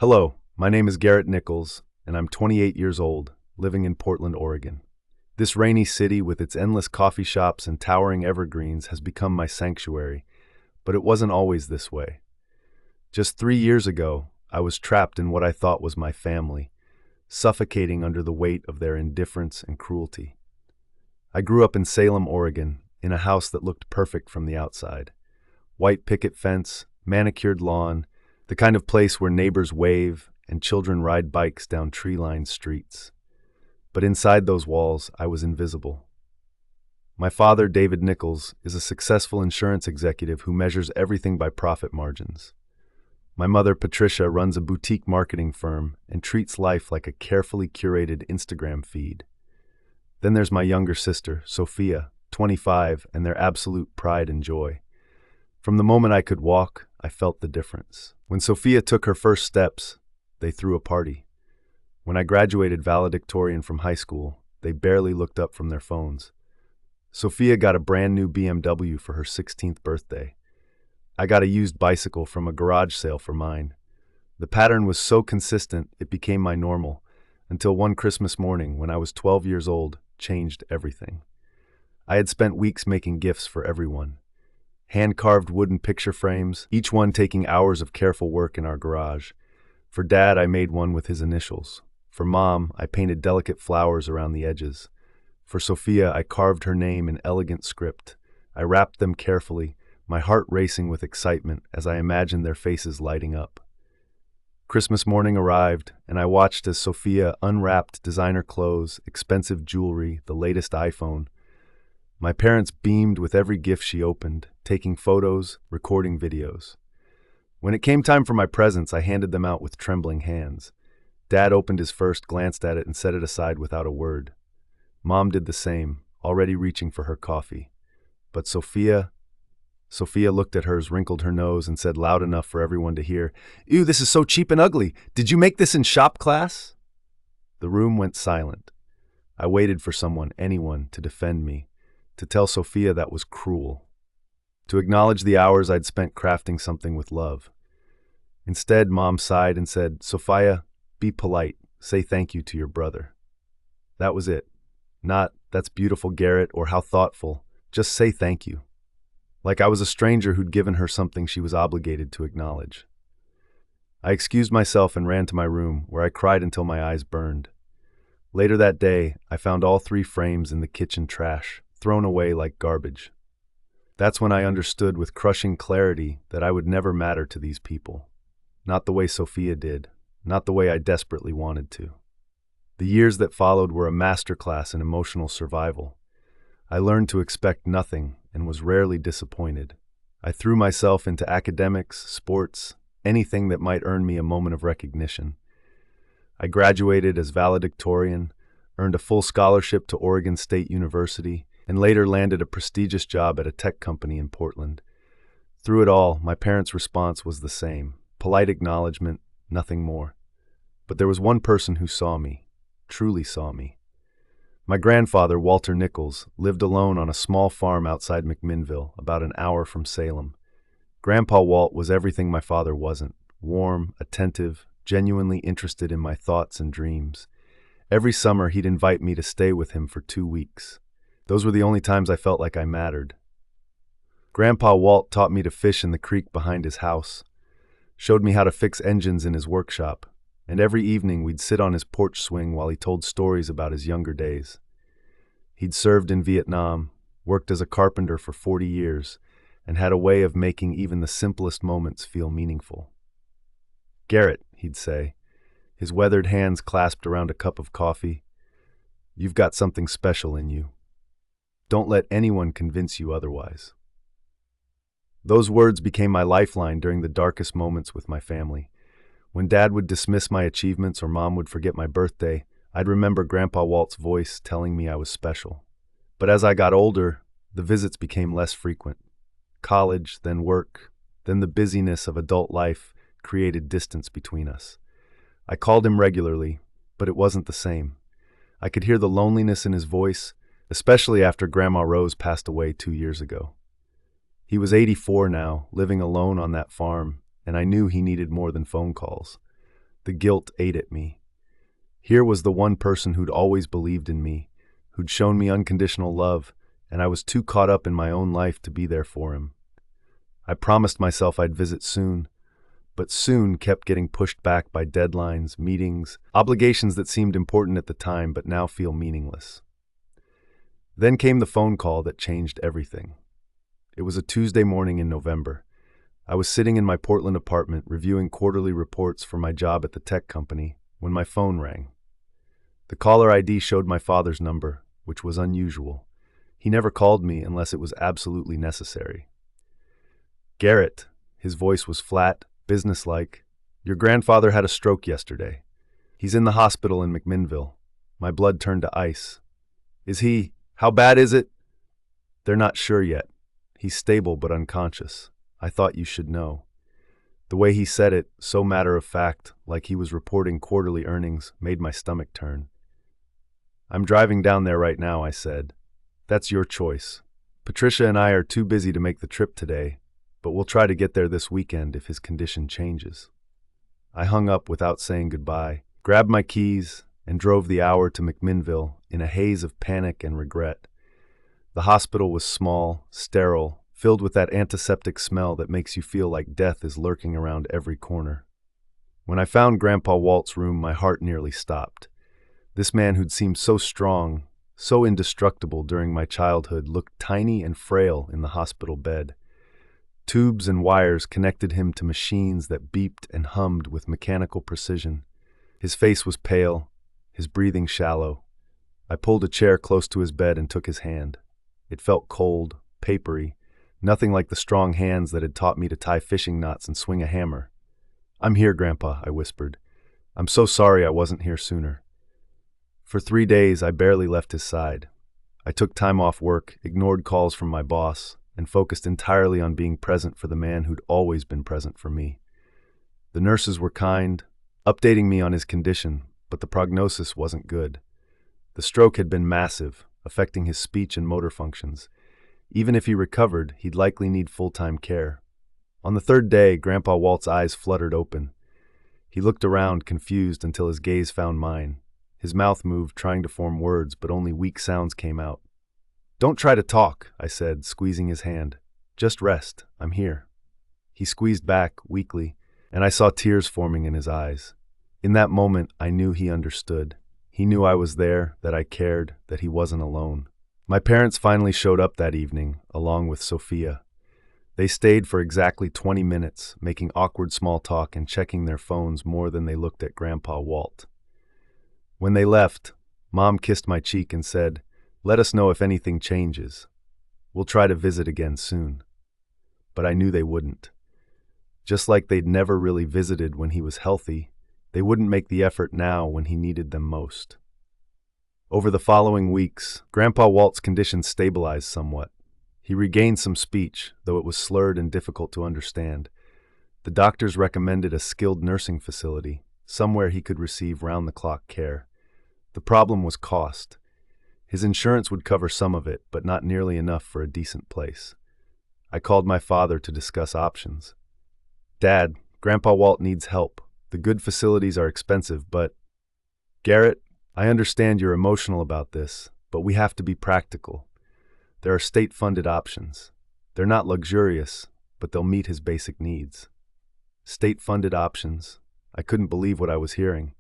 Hello, my name is Garrett Nichols, and I'm 28 years old, living in Portland, Oregon. This rainy city with its endless coffee shops and towering evergreens has become my sanctuary, but it wasn't always this way. Just 3 years ago, I was trapped in what I thought was my family, suffocating under the weight of their indifference and cruelty. I grew up in Salem, Oregon, in a house that looked perfect from the outside. White picket fence, manicured lawn, the kind of place where neighbors wave and children ride bikes down tree-lined streets. But inside those walls, I was invisible. My father, David Nichols, is a successful insurance executive who measures everything by profit margins. My mother, Patricia, runs a boutique marketing firm and treats life like a carefully curated Instagram feed. Then there's my younger sister, Sophia, 25, and their absolute pride and joy. From the moment I could walk, I felt the difference. When Sophia took her first steps, they threw a party. When I graduated valedictorian from high school, they barely looked up from their phones. Sophia got a brand new BMW for her 16th birthday. I got a used bicycle from a garage sale for mine. The pattern was so consistent, it became my normal, until one Christmas morning when I was 12 years old, changed everything. I had spent weeks making gifts for everyone. Hand-carved wooden picture frames, each one taking hours of careful work in our garage. For Dad, I made one with his initials. For Mom, I painted delicate flowers around the edges. For Sophia, I carved her name in elegant script. I wrapped them carefully, my heart racing with excitement as I imagined their faces lighting up. Christmas morning arrived, and I watched as Sophia unwrapped designer clothes, expensive jewelry, the latest iPhone. My parents beamed with every gift she opened, taking photos, recording videos. When it came time for my presents, I handed them out with trembling hands. Dad opened his first, glanced at it, and set it aside without a word. Mom did the same, already reaching for her coffee. But Sophia looked at hers, wrinkled her nose, and said loud enough for everyone to hear, "Ew, this is so cheap and ugly. Did you make this in shop class?" The room went silent. I waited for someone, anyone, to defend me, to tell Sophia that was cruel, to acknowledge the hours I'd spent crafting something with love. Instead, Mom sighed and said, "Sophia, be polite. Say thank you to your brother." That was it. Not, "That's beautiful, Garrett," or "How thoughtful." Just say thank you. Like I was a stranger who'd given her something she was obligated to acknowledge. I excused myself and ran to my room, where I cried until my eyes burned. Later that day, I found all 3 frames in the kitchen trash, thrown away like garbage. That's when I understood with crushing clarity that I would never matter to these people. Not the way Sophia did, not the way I desperately wanted to. The years that followed were a masterclass in emotional survival. I learned to expect nothing and was rarely disappointed. I threw myself into academics, sports, anything that might earn me a moment of recognition. I graduated as valedictorian, earned a full scholarship to Oregon State University, and later landed a prestigious job at a tech company in Portland. Through it all, my parents' response was the same: polite acknowledgement, nothing more. But there was one person who saw me, truly saw me. My grandfather, Walter Nichols, lived alone on a small farm outside McMinnville, about an hour from Salem. Grandpa Walt was everything my father wasn't: warm, attentive, genuinely interested in my thoughts and dreams. Every summer, he'd invite me to stay with him for 2 weeks. Those were the only times I felt like I mattered. Grandpa Walt taught me to fish in the creek behind his house, showed me how to fix engines in his workshop, and every evening we'd sit on his porch swing while he told stories about his younger days. He'd served in Vietnam, worked as a carpenter for 40 years, and had a way of making even the simplest moments feel meaningful. "Garrett," he'd say, his weathered hands clasped around a cup of coffee, "you've got something special in you. Don't let anyone convince you otherwise." Those words became my lifeline during the darkest moments with my family. When Dad would dismiss my achievements or Mom would forget my birthday, I'd remember Grandpa Walt's voice telling me I was special. But as I got older, the visits became less frequent. College, then work, then the busyness of adult life created distance between us. I called him regularly, but it wasn't the same. I could hear the loneliness in his voice, especially after Grandma Rose passed away 2 years ago. He was 84 now, living alone on that farm, and I knew he needed more than phone calls. The guilt ate at me. Here was the one person who'd always believed in me, who'd shown me unconditional love, and I was too caught up in my own life to be there for him. I promised myself I'd visit soon, but soon kept getting pushed back by deadlines, meetings, obligations that seemed important at the time but now feel meaningless. Then came the phone call that changed everything. It was a Tuesday morning in November. I was sitting in my Portland apartment reviewing quarterly reports for my job at the tech company when my phone rang. The caller ID showed my father's number, which was unusual. He never called me unless it was absolutely necessary. "Garrett," his voice was flat, businesslike. "Your grandfather had a stroke yesterday. He's in the hospital in McMinnville." My blood turned to ice. "Is he? How bad is it?" "They're not sure yet. He's stable but unconscious. I thought you should know." The way he said it, so matter-of-fact, like he was reporting quarterly earnings, made my stomach turn. "I'm driving down there right now," I said. "That's your choice. Patricia and I are too busy to make the trip today, but we'll try to get there this weekend if his condition changes." I hung up without saying goodbye, grabbed my keys, and drove the hour to McMinnville in a haze of panic and regret. The hospital was small, sterile, filled with that antiseptic smell that makes you feel like death is lurking around every corner. When I found Grandpa Walt's room, my heart nearly stopped. This man who'd seemed so strong, so indestructible during my childhood, looked tiny and frail in the hospital bed. Tubes and wires connected him to machines that beeped and hummed with mechanical precision. His face was pale, his breathing shallow. I pulled a chair close to his bed and took his hand. It felt cold, papery, nothing like the strong hands that had taught me to tie fishing knots and swing a hammer. "I'm here, Grandpa," I whispered. "I'm so sorry I wasn't here sooner." For 3 days, I barely left his side. I took time off work, ignored calls from my boss, and focused entirely on being present for the man who'd always been present for me. The nurses were kind, updating me on his condition, but the prognosis wasn't good. The stroke had been massive, affecting his speech and motor functions. Even if he recovered, he'd likely need full-time care. On the 3rd day, Grandpa Walt's eyes fluttered open. He looked around, confused, until his gaze found mine. His mouth moved, trying to form words, but only weak sounds came out. "Don't try to talk," I said, squeezing his hand. "Just rest. I'm here." He squeezed back, weakly, and I saw tears forming in his eyes. In that moment, I knew he understood. He knew I was there, that I cared, that he wasn't alone. My parents finally showed up that evening, along with Sophia. They stayed for exactly 20 minutes, making awkward small talk and checking their phones more than they looked at Grandpa Walt. When they left, Mom kissed my cheek and said, "Let us know if anything changes. We'll try to visit again soon." But I knew they wouldn't. Just like they'd never really visited when he was healthy, they wouldn't make the effort now when he needed them most. Over the following weeks, Grandpa Walt's condition stabilized somewhat. He regained some speech, though it was slurred and difficult to understand. The doctors recommended a skilled nursing facility, somewhere he could receive round-the-clock care. The problem was cost. His insurance would cover some of it, but not nearly enough for a decent place. I called my father to discuss options. "Dad, Grandpa Walt needs help. The good facilities are expensive, but—" "Garrett, I understand you're emotional about this, but we have to be practical. There are state-funded options. They're not luxurious, but they'll meet his basic needs." State-funded options? I couldn't believe what I was hearing.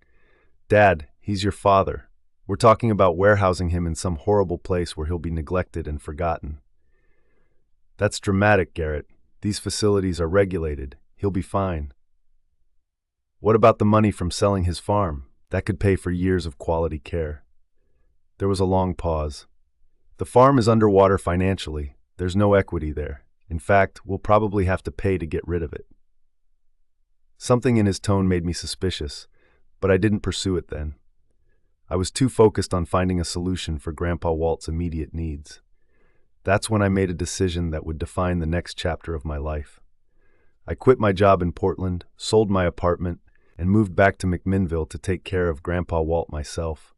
"Dad, he's your father. We're talking about warehousing him in some horrible place where he'll be neglected and forgotten." "That's dramatic, Garrett. These facilities are regulated. He'll be fine." "What about the money from selling his farm? That could pay for years of quality care." There was a long pause. "The farm is underwater financially. There's no equity there. In fact, we'll probably have to pay to get rid of it." Something in his tone made me suspicious, but I didn't pursue it then. I was too focused on finding a solution for Grandpa Walt's immediate needs. That's when I made a decision that would define the next chapter of my life. I quit my job in Portland, sold my apartment, and moved back to McMinnville to take care of Grandpa Walt myself.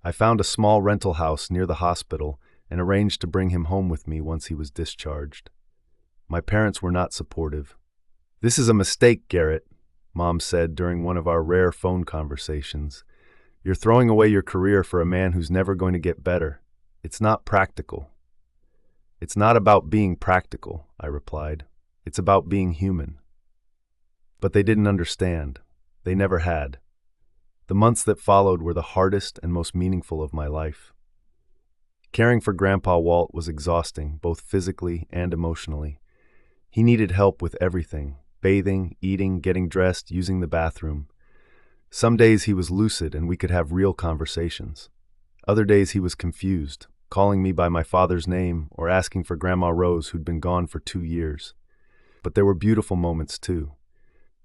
I found a small rental house near the hospital and arranged to bring him home with me once he was discharged. My parents were not supportive. "This is a mistake, Garrett." Mom said during one of our rare phone conversations. You're throwing away your career for a man who's never going to get better. It's not practical. It's not about being practical, I replied. It's about being human. But they didn't understand. They never had. The months that followed were the hardest and most meaningful of my life. Caring for Grandpa Walt was exhausting, both physically and emotionally. He needed help with everything: bathing, eating, getting dressed, using the bathroom. Some days he was lucid and we could have real conversations. Other days he was confused, calling me by my father's name or asking for Grandma Rose, who'd been gone for 2 years. But there were beautiful moments too.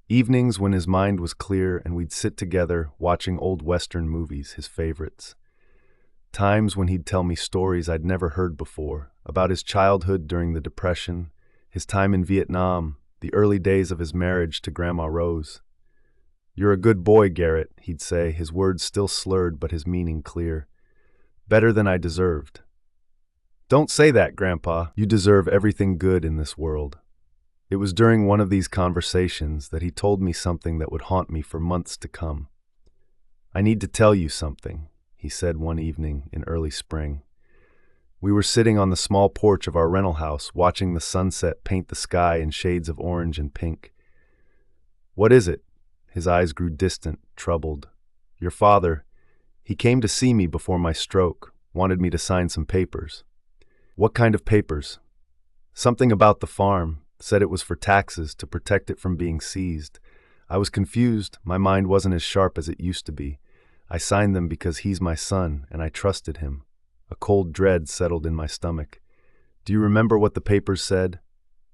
Evenings when his mind was clear and we'd sit together watching old Western movies, his favorites. Times when he'd tell me stories I'd never heard before, about his childhood during the Depression, his time in Vietnam, the early days of his marriage to Grandma Rose. "You're a good boy, Garrett," he'd say, his words still slurred but his meaning clear. "Better than I deserved." "Don't say that, Grandpa. You deserve everything good in this world." It was during one of these conversations that he told me something that would haunt me for months to come. "I need to tell you something," he said one evening in early spring. We were sitting on the small porch of our rental house, watching the sunset paint the sky in shades of orange and pink. "What is it?" His eyes grew distant, troubled. "Your father, he came to see me before my stroke, wanted me to sign some papers." "What kind of papers?" "Something about the farm, said it was for taxes, to protect it from being seized." I was confused. My mind wasn't as sharp as it used to be. I signed them because he's my son, and I trusted him. A cold dread settled in my stomach. "Do you remember what the papers said?"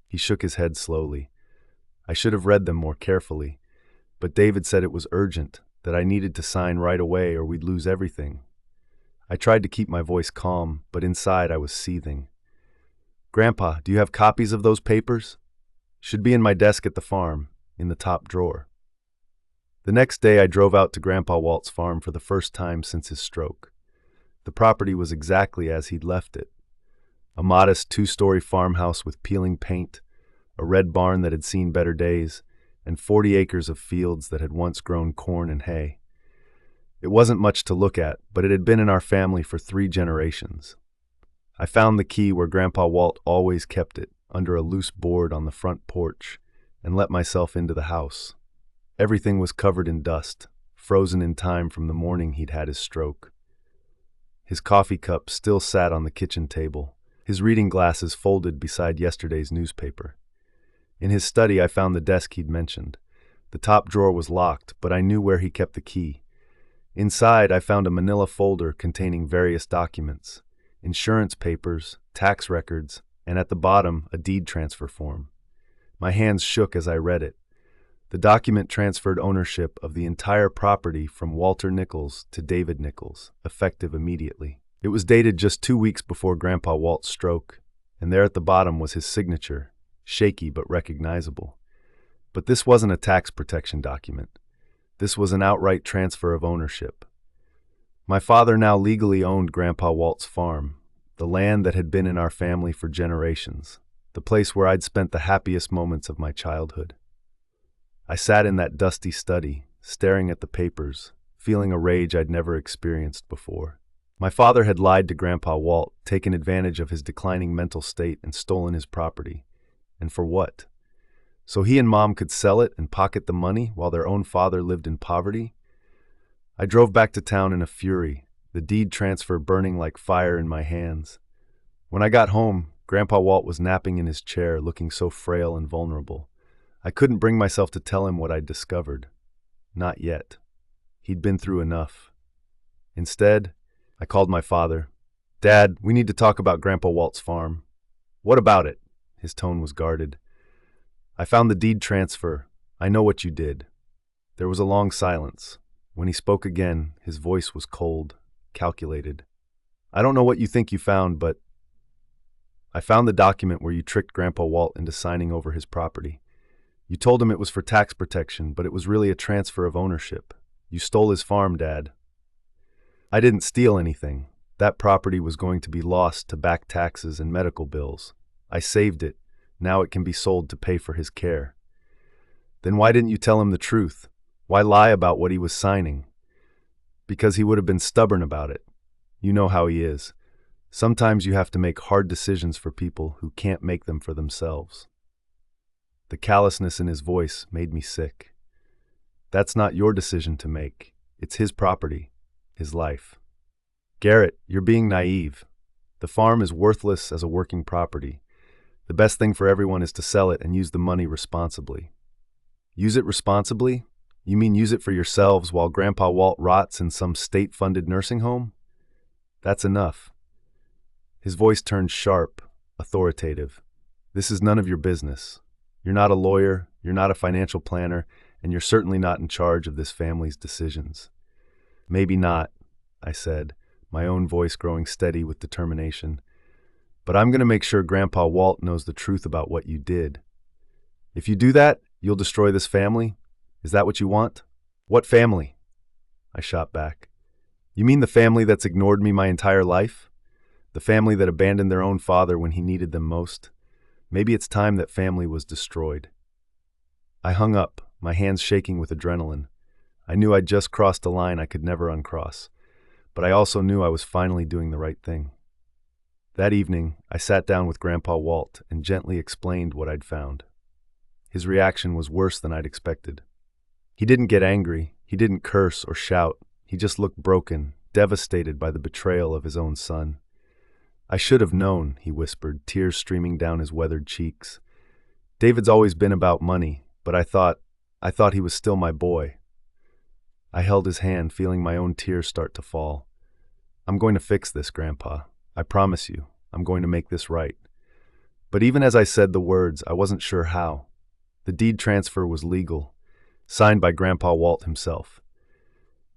He shook his head slowly. "I should have read them more carefully. But David said it was urgent, that I needed to sign right away or we'd lose everything." I tried to keep my voice calm, but inside I was seething. "Grandpa, do you have copies of those papers?" "Should be in my desk at the farm, in the top drawer." The next day I drove out to Grandpa Walt's farm for the first time since his stroke. The property was exactly as he'd left it. A modest 2-story farmhouse with peeling paint, a red barn that had seen better days, and 40 acres of fields that had once grown corn and hay. It wasn't much to look at, but it had been in our family for 3 generations. I found the key where Grandpa Walt always kept it, under a loose board on the front porch, and let myself into the house. Everything was covered in dust, frozen in time from the morning he'd had his stroke. His coffee cup still sat on the kitchen table, his reading glasses folded beside yesterday's newspaper. In his study I found the desk he'd mentioned. The top drawer was locked, but I knew where he kept the key. Inside I found a manila folder containing various documents: insurance papers, tax records, and at the bottom a deed transfer form. My hands shook as I read it. The document transferred ownership of the entire property from Walter Nichols to David Nichols, effective immediately. It was dated just 2 weeks before Grandpa Walt's stroke, and there at the bottom was his signature, shaky but recognizable. But this wasn't a tax protection document. This was an outright transfer of ownership. My father now legally owned Grandpa Walt's farm, the land that had been in our family for generations, the place where I'd spent the happiest moments of my childhood. I sat in that dusty study, staring at the papers, feeling a rage I'd never experienced before. My father had lied to Grandpa Walt, taken advantage of his declining mental state, and stolen his property. And for what? So he and Mom could sell it and pocket the money while their own father lived in poverty? I drove back to town in a fury, the deed transfer burning like fire in my hands. When I got home, Grandpa Walt was napping in his chair, looking so frail and vulnerable. I couldn't bring myself to tell him what I'd discovered. Not yet. He'd been through enough. Instead, I called my father. "Dad, we need to talk about Grandpa Walt's farm." "What about it?" His tone was guarded. "I found the deed transfer. I know what you did." There was a long silence. When he spoke again, his voice was cold, calculated. "I don't know what you think you found, but I found the document where you tricked Grandpa Walt into signing over his property. You told him it was for tax protection, but it was really a transfer of ownership. You stole his farm, Dad." "I didn't steal anything. That property was going to be lost to back taxes and medical bills. I saved it. Now it can be sold to pay for his care." Then why didn't you tell him the truth? Why lie about what he was signing? Because he would have been stubborn about it. You know how he is. Sometimes you have to make hard decisions for people who can't make them for themselves. The callousness in his voice made me sick. That's not your decision to make. It's his property, his life. Garrett, you're being naive. The farm is worthless as a working property. The best thing for everyone is to sell it and use the money responsibly. Use it responsibly? You mean use it for yourselves while Grandpa Walt rots in some state-funded nursing home? That's enough. His voice turned sharp, authoritative. This is none of your business. You're not a lawyer, you're not a financial planner, and you're certainly not in charge of this family's decisions. Maybe not, I said, my own voice growing steady with determination. But I'm going to make sure Grandpa Walt knows the truth about what you did. If you do that, you'll destroy this family? Is that what you want? What family? I shot back. You mean the family that's ignored me my entire life? The family that abandoned their own father when he needed them most? Maybe it's time that family was destroyed. I hung up, my hands shaking with adrenaline. I knew I'd just crossed a line I could never uncross, but I also knew I was finally doing the right thing. That evening, I sat down with Grandpa Walt and gently explained what I'd found. His reaction was worse than I'd expected. He didn't get angry, he didn't curse or shout, he just looked broken, devastated by the betrayal of his own son. I should have known, he whispered, tears streaming down his weathered cheeks. David's always been about money, but I thought he was still my boy. I held his hand, feeling my own tears start to fall. I'm going to fix this, Grandpa. I promise you, I'm going to make this right. But even as I said the words, I wasn't sure how. The deed transfer was legal, signed by Grandpa Walt himself.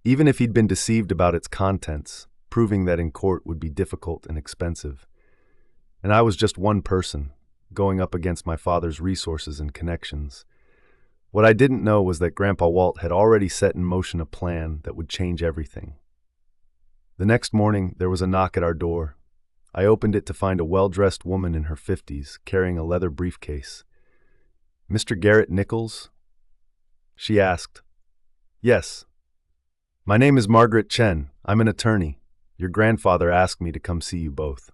Even if he'd been deceived about its contents, proving that in court would be difficult and expensive. And I was just one person, going up against my father's resources and connections. What I didn't know was that Grandpa Walt had already set in motion a plan that would change everything. The next morning, there was a knock at our door. I opened it to find a well-dressed woman in her 50s, carrying a leather briefcase. "Mr. Garrett Nichols?" she asked. "Yes. My name is Margaret Chen. I'm an attorney. Your grandfather asked me to come see you both."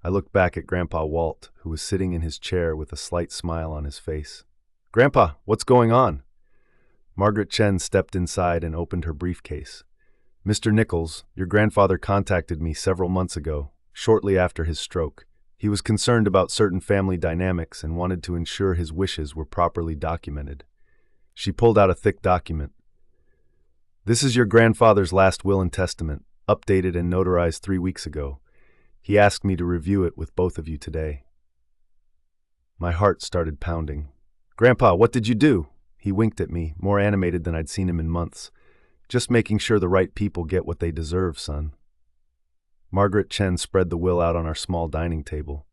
I looked back at Grandpa Walt, who was sitting in his chair with a slight smile on his face. "Grandpa, what's going on?" Margaret Chen stepped inside and opened her briefcase. "Mr. Nichols, your grandfather contacted me several months ago, shortly after his stroke. He was concerned about certain family dynamics and wanted to ensure his wishes were properly documented." She pulled out a thick document. "This is your grandfather's last will and testament, updated and notarized 3 weeks ago. He asked me to review it with both of you today." My heart started pounding. "Grandpa, what did you do?" He winked at me, more animated than I'd seen him in months. "Just making sure the right people get what they deserve, son." Margaret Chen spread the will out on our small dining table.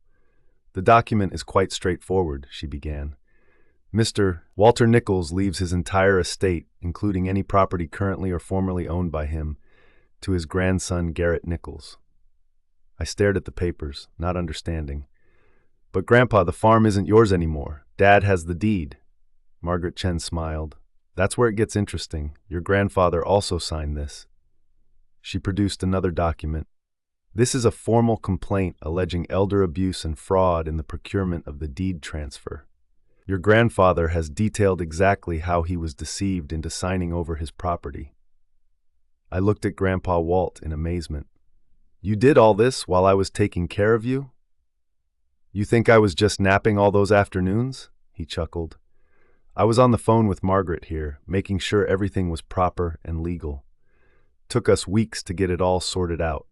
"The document is quite straightforward," she began. "Mr. Walter Nichols leaves his entire estate, including any property currently or formerly owned by him, to his grandson Garrett Nichols." I stared at the papers, not understanding. "But Grandpa, the farm isn't yours anymore. Dad has the deed." Margaret Chen smiled. "That's where it gets interesting. Your grandfather also signed this." She produced another document. "This is a formal complaint alleging elder abuse and fraud in the procurement of the deed transfer. Your grandfather has detailed exactly how he was deceived into signing over his property." I looked at Grandpa Walt in amazement. "You did all this while I was taking care of you? You think I was just napping all those afternoons?" He chuckled. "I was on the phone with Margaret here, making sure everything was proper and legal. Took us weeks to get it all sorted out."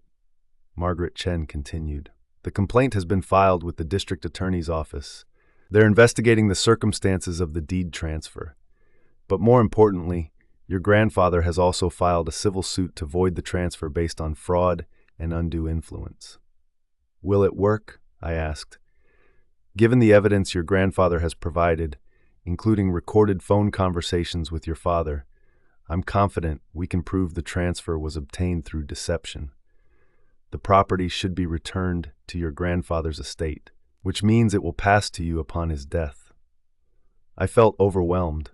Margaret Chen continued. "The complaint has been filed with the district attorney's office. They're investigating the circumstances of the deed transfer. But more importantly, your grandfather has also filed a civil suit to void the transfer based on fraud and undue influence." "Will it work?" I asked. "Given the evidence your grandfather has provided, including recorded phone conversations with your father, I'm confident we can prove the transfer was obtained through deception. The property should be returned to your grandfather's estate, which means it will pass to you upon his death." I felt overwhelmed.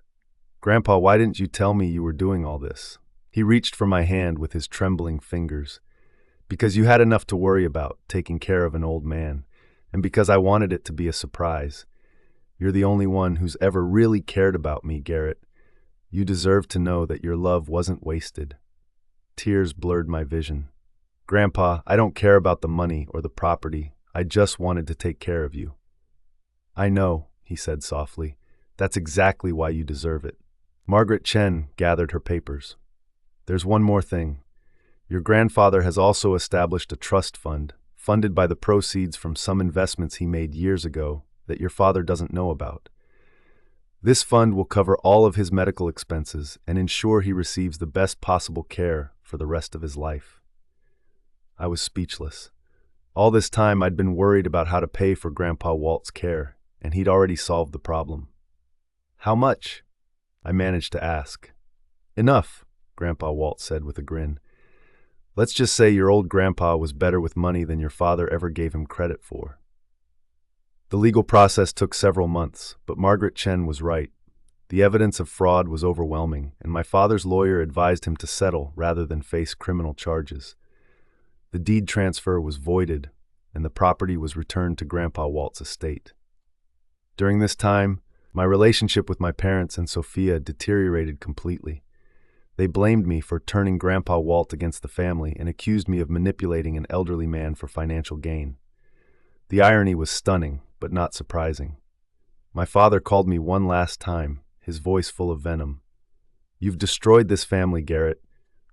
Grandpa, why didn't you tell me you were doing all this? He reached for my hand with his trembling fingers. Because you had enough to worry about, taking care of an old man, and because I wanted it to be a surprise. You're the only one who's ever really cared about me, Garrett. You deserve to know that your love wasn't wasted. Tears blurred my vision. Grandpa, I don't care about the money or the property. I just wanted to take care of you. I know, he said softly. That's exactly why you deserve it. Margaret Chen gathered her papers. There's one more thing. Your grandfather has also established a trust fund, funded by the proceeds from some investments he made years ago that your father doesn't know about. This fund will cover all of his medical expenses and ensure he receives the best possible care for the rest of his life. I was speechless. All this time I'd been worried about how to pay for Grandpa Walt's care, and he'd already solved the problem. How much? I managed to ask. Enough, Grandpa Walt said with a grin. Let's just say your old grandpa was better with money than your father ever gave him credit for. The legal process took several months, but Margaret Chen was right. The evidence of fraud was overwhelming, and my father's lawyer advised him to settle rather than face criminal charges. The deed transfer was voided, and the property was returned to Grandpa Walt's estate. During this time, my relationship with my parents and Sophia deteriorated completely. They blamed me for turning Grandpa Walt against the family and accused me of manipulating an elderly man for financial gain. The irony was stunning, but not surprising. My father called me one last time, his voice full of venom. You've destroyed this family, Garrett.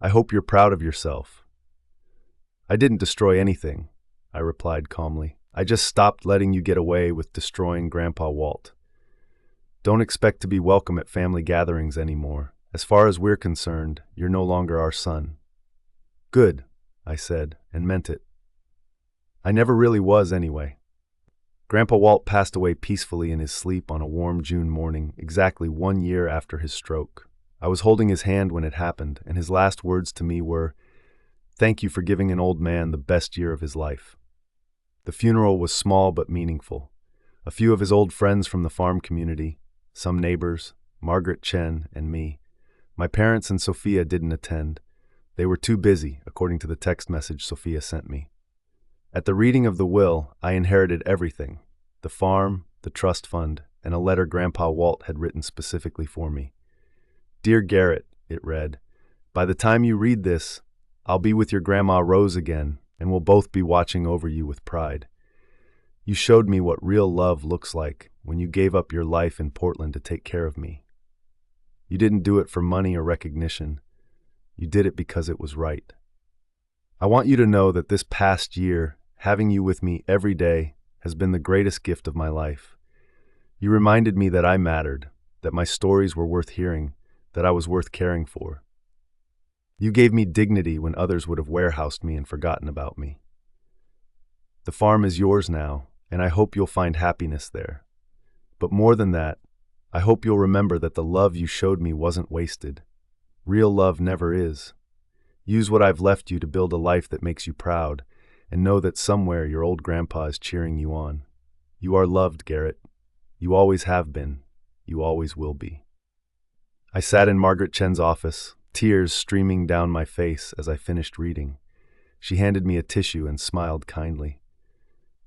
I hope you're proud of yourself. I didn't destroy anything, I replied calmly. I just stopped letting you get away with destroying Grandpa Walt. Don't expect to be welcome at family gatherings anymore. As far as we're concerned, you're no longer our son. Good, I said, and meant it. I never really was anyway. Grandpa Walt passed away peacefully in his sleep on a warm June morning, exactly 1 year after his stroke. I was holding his hand when it happened, and his last words to me were, "Thank you for giving an old man the best year of his life." The funeral was small but meaningful. A few of his old friends from the farm community, some neighbors, Margaret Chen, and me. My parents and Sophia didn't attend. They were too busy, according to the text message Sophia sent me. At the reading of the will, I inherited everything: the farm, the trust fund, and a letter Grandpa Walt had written specifically for me. Dear Garrett, it read, by the time you read this, I'll be with your Grandma Rose again, and we'll both be watching over you with pride. You showed me what real love looks like when you gave up your life in Portland to take care of me. You didn't do it for money or recognition. You did it because it was right. I want you to know that this past year, having you with me every day, has been the greatest gift of my life. You reminded me that I mattered, that my stories were worth hearing, that I was worth caring for. You gave me dignity when others would have warehoused me and forgotten about me. The farm is yours now, and I hope you'll find happiness there. But more than that, I hope you'll remember that the love you showed me wasn't wasted. Real love never is. Use what I've left you to build a life that makes you proud, and know that somewhere your old grandpa is cheering you on. You are loved, Garrett. You always have been. You always will be. I sat in Margaret Chen's office, tears streaming down my face as I finished reading. She handed me a tissue and smiled kindly.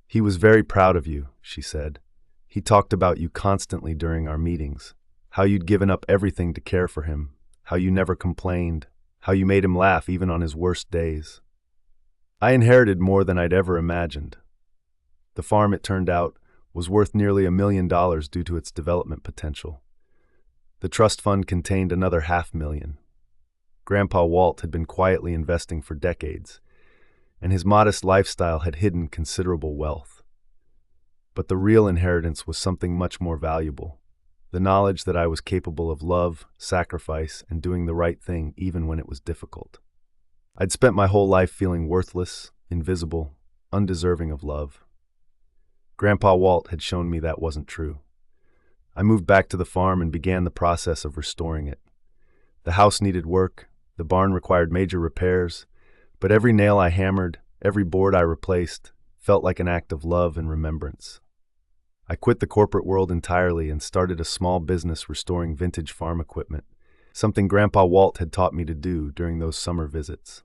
He was very proud of you, she said. He talked about you constantly during our meetings, how you'd given up everything to care for him, how you never complained, how you made him laugh even on his worst days. I inherited more than I'd ever imagined. The farm, it turned out, was worth nearly $1 million due to its development potential. The trust fund contained another $500,000. Grandpa Walt had been quietly investing for decades, and his modest lifestyle had hidden considerable wealth. But the real inheritance was something much more valuable: the knowledge that I was capable of love, sacrifice, and doing the right thing even when it was difficult. I'd spent my whole life feeling worthless, invisible, undeserving of love. Grandpa Walt had shown me that wasn't true. I moved back to the farm and began the process of restoring it. The house needed work, the barn required major repairs, but every nail I hammered, every board I replaced, felt like an act of love and remembrance. I quit the corporate world entirely and started a small business restoring vintage farm equipment, something Grandpa Walt had taught me to do during those summer visits.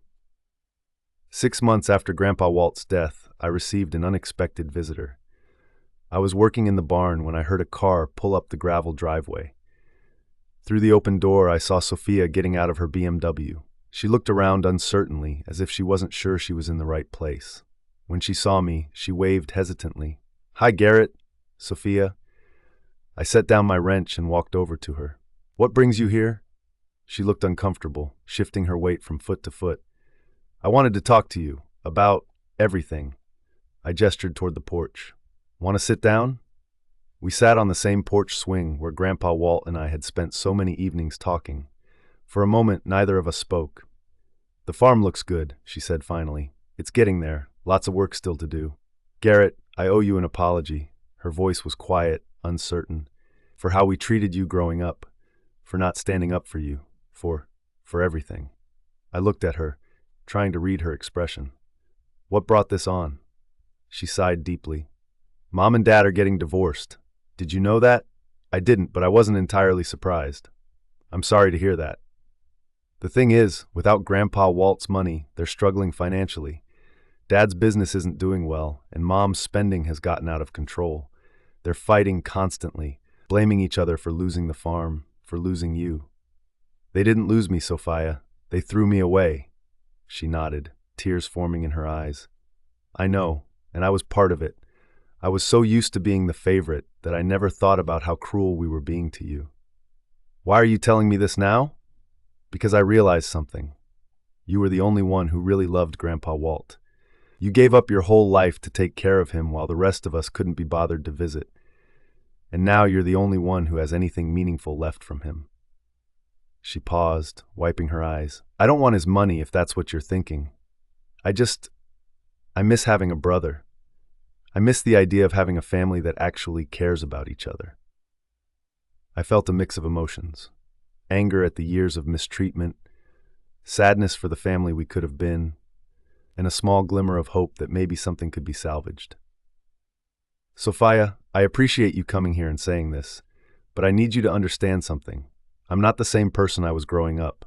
6 months after Grandpa Walt's death, I received an unexpected visitor. I was working in the barn when I heard a car pull up the gravel driveway. Through the open door, I saw Sophia getting out of her BMW. She looked around uncertainly, as if she wasn't sure she was in the right place. When she saw me, she waved hesitantly. "Hi, Garrett." "Sophia." I set down my wrench and walked over to her. "What brings you here?" She looked uncomfortable, shifting her weight from foot to foot. "I wanted to talk to you about everything." I gestured toward the porch. "Want to sit down?" We sat on the same porch swing where Grandpa Walt and I had spent so many evenings talking. For a moment, neither of us spoke. "The farm looks good," she said finally. "It's getting there. Lots of work still to do. Garrett, I owe you an apology." Her voice was quiet, uncertain. "For how we treated you growing up. For not standing up for you. For everything." I looked at her, trying to read her expression. "What brought this on?" She sighed deeply. "Mom and Dad are getting divorced. Did you know that?" "I didn't, but I wasn't entirely surprised." "I'm sorry to hear that." "The thing is, without Grandpa Walt's money, they're struggling financially. Dad's business isn't doing well, and Mom's spending has gotten out of control. They're fighting constantly, blaming each other for losing the farm, for losing you." "They didn't lose me, Sophia. They threw me away." She nodded, tears forming in her eyes. "I know, and I was part of it. I was so used to being the favorite that I never thought about how cruel we were being to you." "Why are you telling me this now?" "Because I realized something. You were the only one who really loved Grandpa Walt. You gave up your whole life to take care of him while the rest of us couldn't be bothered to visit. And now you're the only one who has anything meaningful left from him." She paused, wiping her eyes. "I don't want his money if that's what you're thinking. I miss having a brother. I miss the idea of having a family that actually cares about each other." I felt a mix of emotions. Anger at the years of mistreatment, sadness for the family we could have been, and a small glimmer of hope that maybe something could be salvaged. "Sophia, I appreciate you coming here and saying this, but I need you to understand something. I'm not the same person I was growing up.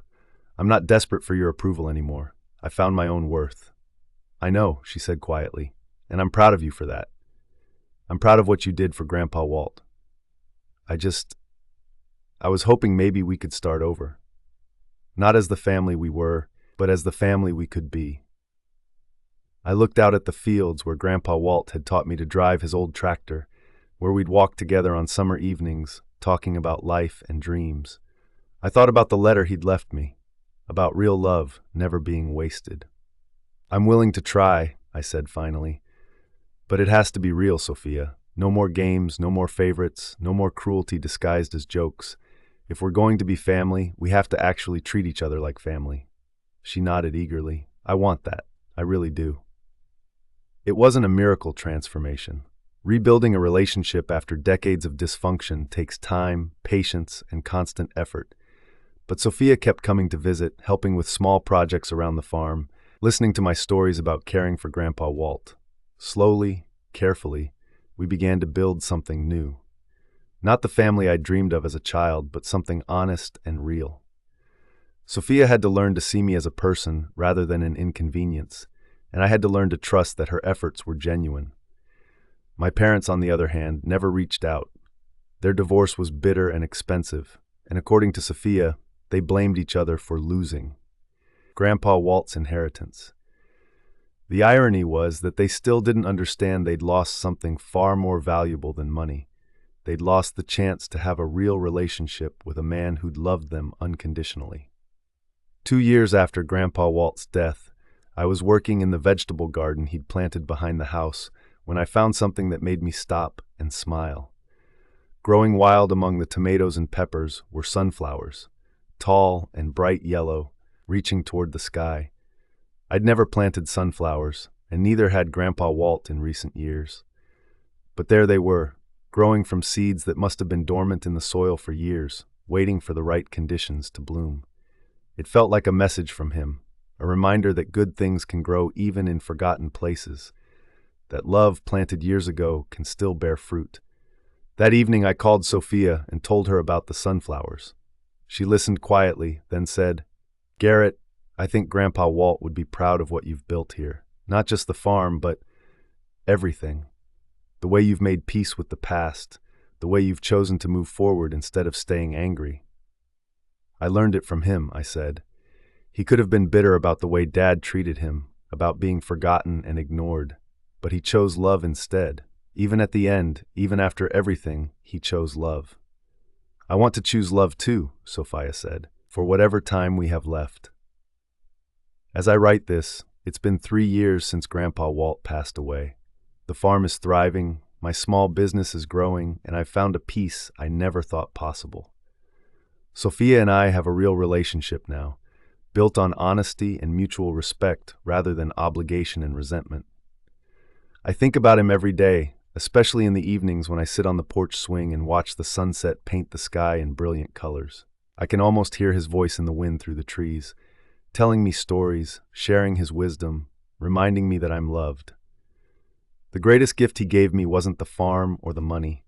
I'm not desperate for your approval anymore. I found my own worth." "I know," she said quietly, "and I'm proud of you for that. I'm proud of what you did for Grandpa Walt. I was hoping maybe we could start over. Not as the family we were, but as the family we could be." I looked out at the fields where Grandpa Walt had taught me to drive his old tractor, where we'd walk together on summer evenings, talking about life and dreams. I thought about the letter he'd left me, about real love never being wasted. "I'm willing to try," I said finally. "But it has to be real, Sophia. No more games, no more favorites, no more cruelty disguised as jokes. If we're going to be family, we have to actually treat each other like family." She nodded eagerly. "I want that. I really do." It wasn't a miracle transformation. Rebuilding a relationship after decades of dysfunction takes time, patience, and constant effort. But Sophia kept coming to visit, helping with small projects around the farm, listening to my stories about caring for Grandpa Walt. Slowly, carefully, we began to build something new. Not the family I dreamed of as a child, but something honest and real. Sophia had to learn to see me as a person rather than an inconvenience, and I had to learn to trust that her efforts were genuine. My parents, on the other hand, never reached out. Their divorce was bitter and expensive, and according to Sophia, they blamed each other for losing Grandpa Walt's inheritance. The irony was that they still didn't understand they'd lost something far more valuable than money. They'd lost the chance to have a real relationship with a man who'd loved them unconditionally. 2 years after Grandpa Walt's death, I was working in the vegetable garden he'd planted behind the house when I found something that made me stop and smile. Growing wild among the tomatoes and peppers were sunflowers, tall and bright yellow, reaching toward the sky. I'd never planted sunflowers, and neither had Grandpa Walt in recent years. But there they were, growing from seeds that must have been dormant in the soil for years, waiting for the right conditions to bloom. It felt like a message from him, a reminder that good things can grow even in forgotten places, that love planted years ago can still bear fruit. That evening I called Sophia and told her about the sunflowers. She listened quietly, then said, "Garrett, I think Grandpa Walt would be proud of what you've built here. Not just the farm, but everything. The way you've made peace with the past, the way you've chosen to move forward instead of staying angry." "I learned it from him," I said. "He could have been bitter about the way Dad treated him, about being forgotten and ignored, but he chose love instead. Even at the end, even after everything, he chose love." "I want to choose love too," Sophia said, "for whatever time we have left." As I write this, it's been 3 years since Grandpa Walt passed away. The farm is thriving, my small business is growing, and I've found a peace I never thought possible. Sophia and I have a real relationship now, built on honesty and mutual respect rather than obligation and resentment. I think about him every day, especially in the evenings when I sit on the porch swing and watch the sunset paint the sky in brilliant colors. I can almost hear his voice in the wind through the trees, telling me stories, sharing his wisdom, reminding me that I'm loved. The greatest gift he gave me wasn't the farm or the money.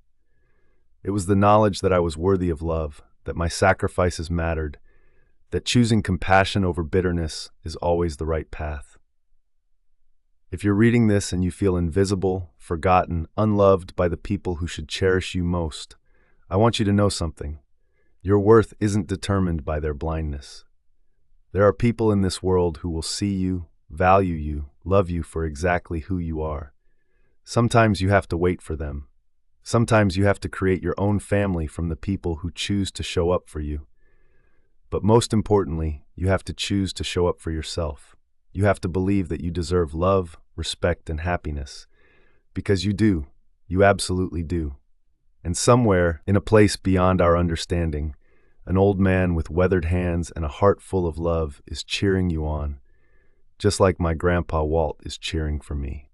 It was the knowledge that I was worthy of love, that my sacrifices mattered, that choosing compassion over bitterness is always the right path. If you're reading this and you feel invisible, forgotten, unloved by the people who should cherish you most, I want you to know something. Your worth isn't determined by their blindness. There are people in this world who will see you, value you, love you for exactly who you are. Sometimes you have to wait for them. Sometimes you have to create your own family from the people who choose to show up for you. But most importantly, you have to choose to show up for yourself. You have to believe that you deserve love, respect, and happiness. Because you do. You absolutely do. And somewhere, in a place beyond our understanding, an old man with weathered hands and a heart full of love is cheering you on, just like my Grandpa Walt is cheering for me.